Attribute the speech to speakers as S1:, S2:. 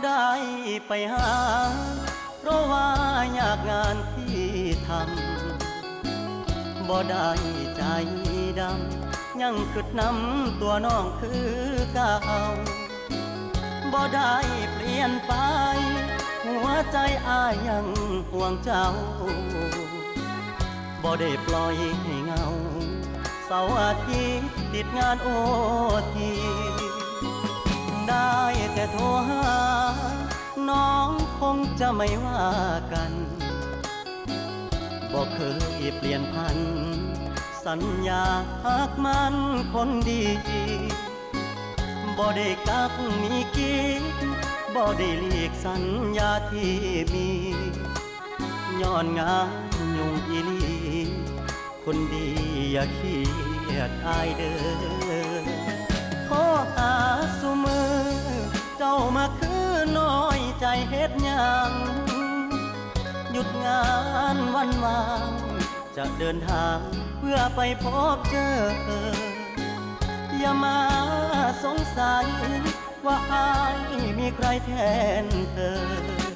S1: ได้ไปหาเพราะว่ายากงานที่ทำบ่ได้ใจดำยังกึดน้ำตัวน้องคือเก่าบ่ได้เปลี่ยนไปหัวใจอ้ายยังห่วงเจ้าบ่ได้ปล่อยให้เงาเสาร์อาทิตย์ติดงานโอทีได้แต่โทรหาน้องคงจะไม่ว่ากันบอกเคยเปลี่ยนพันสัญญาหากมันคนดีบ่ได้กักมีกิ๊กบ่ได้หลีกสัญญาที่มีย้อนงานยุ่งอีลีคนดีอย่าเครียดอายเด้อขอหาสุมือเจ้ามาคือน้อยใจเฮ็ดหยังหยุดงานวันวางจะเดินทางเพื่อไปพบเจออย่ามาสงสัยว่าอายมีใครแทนเธอ